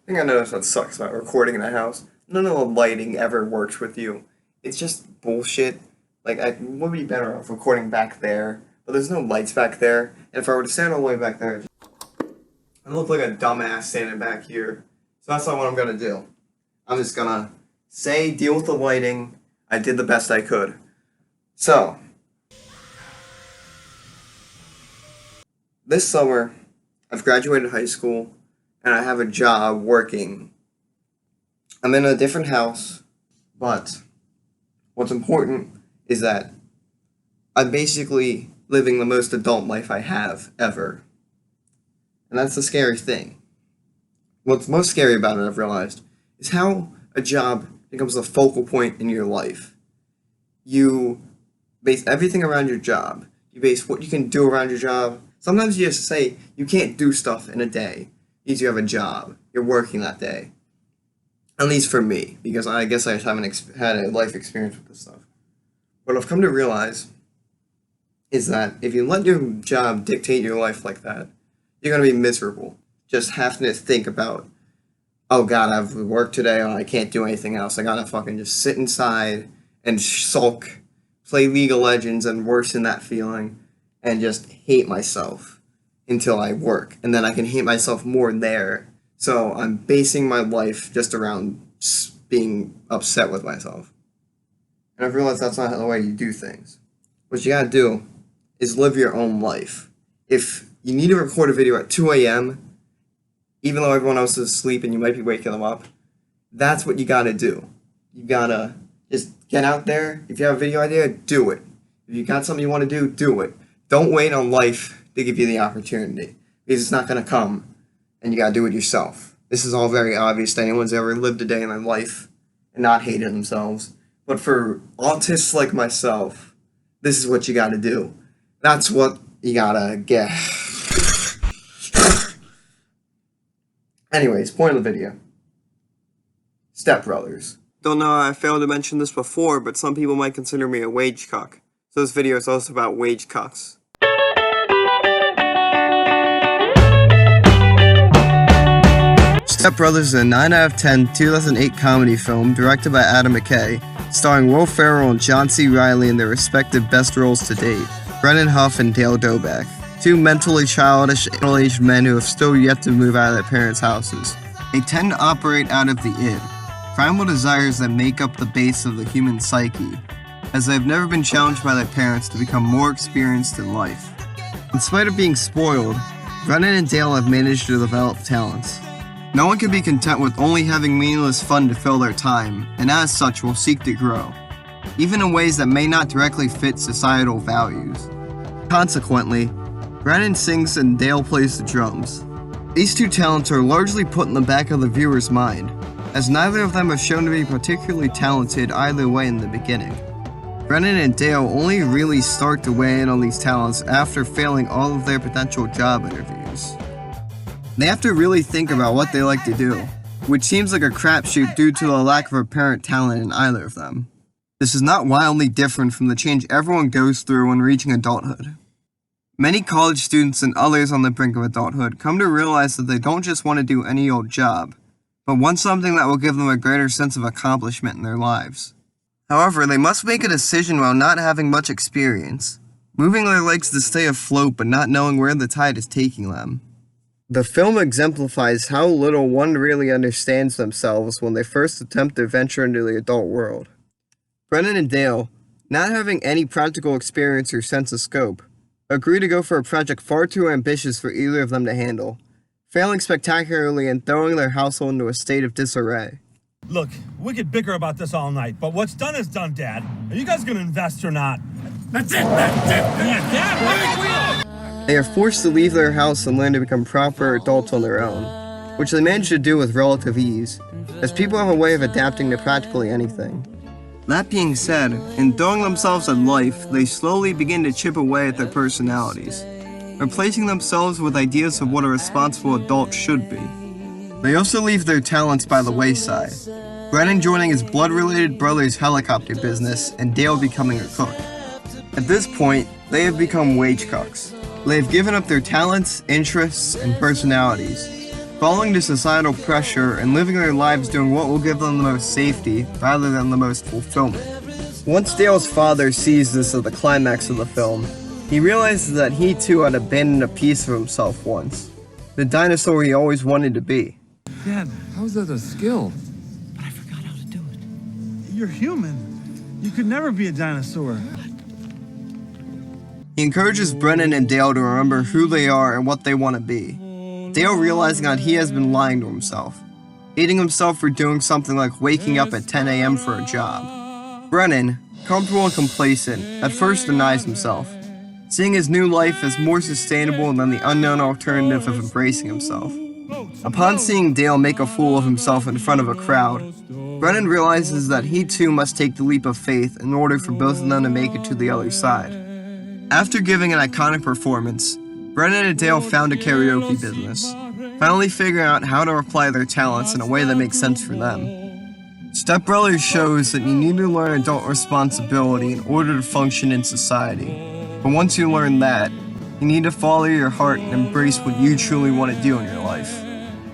think I noticed what sucks about recording in a house. None of the lighting ever works with you. It's just bullshit. Like, I would be better off recording back there, but there's no lights back there. And if I were to stand all the way back there, I look like a dumbass standing back here. So that's not what I'm gonna do. I'm just gonna deal with the lighting. I did the best I could. So, this summer, I've graduated high school, and I have a job working. I'm in a different house, but what's important is that I'm basically living the most adult life I have ever. And that's the scary thing. What's most scary about it, I've realized, is how a job becomes the focal point in your life. You base everything around your job. You base what you can do around your job. Sometimes you just say you can't do stuff in a day because you have a job. You're working that day. At least for me, because I guess I just haven't had a life experience with this stuff. What I've come to realize is that if you let your job dictate your life like that, you're going to be miserable. Just having to think about, oh god, I have work today, oh, I can't do anything else. I gotta fucking just sit inside and sulk, play League of Legends and worsen that feeling, and just hate myself until I work. And then I can hate myself more there. So I'm basing my life just around being upset with myself. And I've realized that's not the way you do things. What you gotta do is live your own life. If you need to record a video at 2 a.m., even though everyone else is asleep and you might be waking them up, that's what you gotta do. You gotta just get out there. If you have a video idea, do it. If you got something you want to do it. Don't wait on life to give you the opportunity, because it's not gonna come, and you gotta do it yourself. This is all very obvious to anyone who's ever lived a day in their life and not hated themselves. But for autists like myself, this is what you gotta do. That's what you gotta get. Anyways, point of the video. Step Brothers. Don't know I failed to mention this before, but some people might consider me a wage cuck. So this video is also about wage cucks. Step Brothers is a 9 out of 10 2008 comedy film directed by Adam McKay, starring Will Ferrell and John C. Reilly in their respective best roles to date, Brennan Huff and Dale Doback, two mentally childish, middle-aged men who have still yet to move out of their parents' houses. They tend to operate out of the id, primal desires that make up the base of the human psyche, as they have never been challenged by their parents to become more experienced in life. In spite of being spoiled, Brennan and Dale have managed to develop talents. No one can be content with only having meaningless fun to fill their time, and as such will seek to grow, even in ways that may not directly fit societal values. Consequently, Brennan sings and Dale plays the drums. These two talents are largely put in the back of the viewer's mind, as neither of them have shown to be particularly talented either way in the beginning. Brennan and Dale only really start to weigh in on these talents after failing all of their potential job interviews. They have to really think about what they like to do, which seems like a crapshoot due to the lack of apparent talent in either of them. This is not wildly different from the change everyone goes through when reaching adulthood. Many college students and others on the brink of adulthood come to realize that they don't just want to do any old job, but want something that will give them a greater sense of accomplishment in their lives. However, they must make a decision while not having much experience, moving their legs to stay afloat but not knowing where the tide is taking them. The film exemplifies how little one really understands themselves when they first attempt to venture into the adult world. Brennan and Dale, not having any practical experience or sense of scope, agree to go for a project far too ambitious for either of them to handle, failing spectacularly and throwing their household into a state of disarray. Look, we could bicker about this all night, but what's done is done, Dad. Are you guys gonna invest or not? That's it! Yeah, Dad, They are forced to leave their house and learn to become proper adults on their own, which they manage to do with relative ease, as people have a way of adapting to practically anything. That being said, in throwing themselves at life, they slowly begin to chip away at their personalities, replacing themselves with ideas of what a responsible adult should be. They also leave their talents by the wayside, Brennan joining his blood-related brother's helicopter business and Dale becoming a cook. At this point, they have become wage cucks. They have given up their talents, interests, and personalities, falling to societal pressure and living their lives doing what will give them the most safety rather than the most fulfillment. Once Dale's father sees this at the climax of the film, he realizes that he too had abandoned a piece of himself once, the dinosaur he always wanted to be. Dad, how's that a skill? But I forgot how to do it. You're human. You could never be a dinosaur. He encourages Brennan and Dale to remember who they are and what they want to be. Dale realizing that he has been lying to himself, hating himself for doing something like waking up at 10 a.m. for a job. Brennan, comfortable and complacent, at first denies himself, seeing his new life as more sustainable than the unknown alternative of embracing himself. Upon seeing Dale make a fool of himself in front of a crowd, Brennan realizes that he too must take the leap of faith in order for both of them to make it to the other side. After giving an iconic performance, Brennan and Dale found a karaoke business, finally figuring out how to apply their talents in a way that makes sense for them. Step Brothers shows that you need to learn adult responsibility in order to function in society. But once you learn that, you need to follow your heart and embrace what you truly want to do in your life.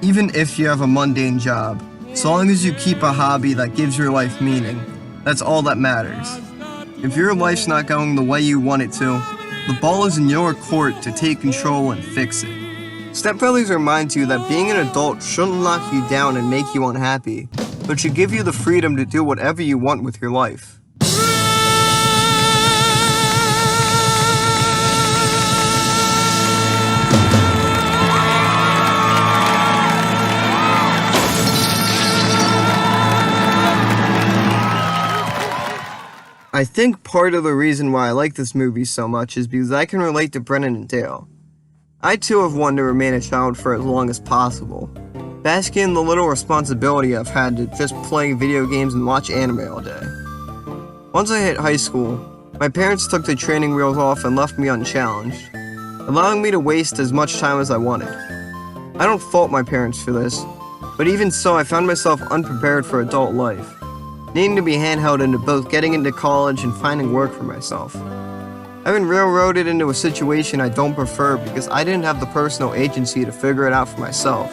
Even if you have a mundane job, so long as you keep a hobby that gives your life meaning, that's all that matters. If your life's not going the way you want it to, the ball is in your court to take control and fix it. Step Brothers reminds you that being an adult shouldn't lock you down and make you unhappy, but should give you the freedom to do whatever you want with your life. I think part of the reason why I like this movie so much is because I can relate to Brennan and Dale. I too have wanted to remain a child for as long as possible, basking in the little responsibility I've had to just play video games and watch anime all day. Once I hit high school, my parents took the training wheels off and left me unchallenged, allowing me to waste as much time as I wanted. I don't fault my parents for this, but even so I found myself unprepared for adult life, needing to be handheld into both getting into college and finding work for myself. I've been railroaded into a situation I don't prefer because I didn't have the personal agency to figure it out for myself.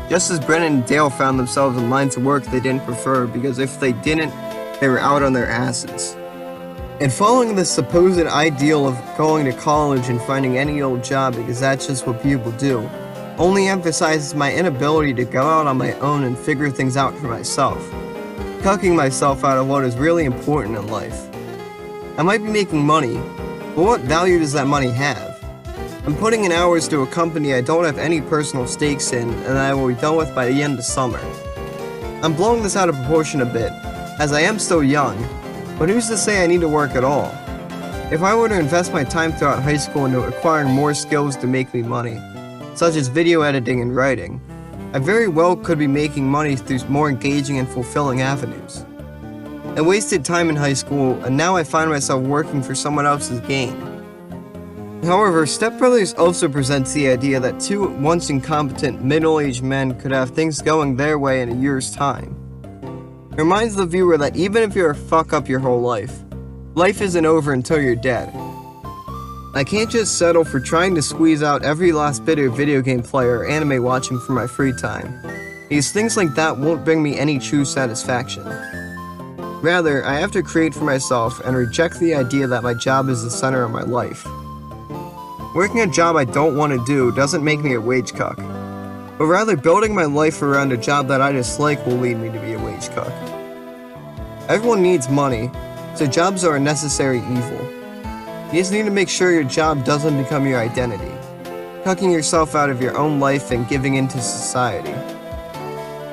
Just as Brennan and Dale found themselves in lines of work they didn't prefer because if they didn't, they were out on their asses. And following this supposed ideal of going to college and finding any old job because that's just what people do, only emphasizes my inability to go out on my own and figure things out for myself, cucking myself out of what is really important in life. I might be making money, but what value does that money have? I'm putting in hours to a company I don't have any personal stakes in and I will be done with by the end of summer. I'm blowing this out of proportion a bit, as I am still young, but who's to say I need to work at all? If I were to invest my time throughout high school into acquiring more skills to make me money, such as video editing and writing, I very well could be making money through more engaging and fulfilling avenues. I wasted time in high school, and now I find myself working for someone else's gain. However, Step Brothers also presents the idea that two once incompetent middle-aged men could have things going their way in a year's time. It reminds the viewer that even if you're a fuck up your whole life, life isn't over until you're dead. I can't just settle for trying to squeeze out every last bit of video game play or anime watching for my free time, because things like that won't bring me any true satisfaction. Rather, I have to create for myself and reject the idea that my job is the center of my life. Working a job I don't want to do doesn't make me a wage cuck, but rather building my life around a job that I dislike will lead me to be a wage cuck. Everyone needs money, so jobs are a necessary evil. You just need to make sure your job doesn't become your identity, cucking yourself out of your own life and giving into society.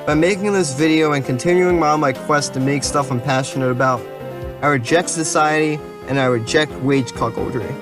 By making this video and continuing on my quest to make stuff I'm passionate about, I reject society and I reject wage cuckoldry.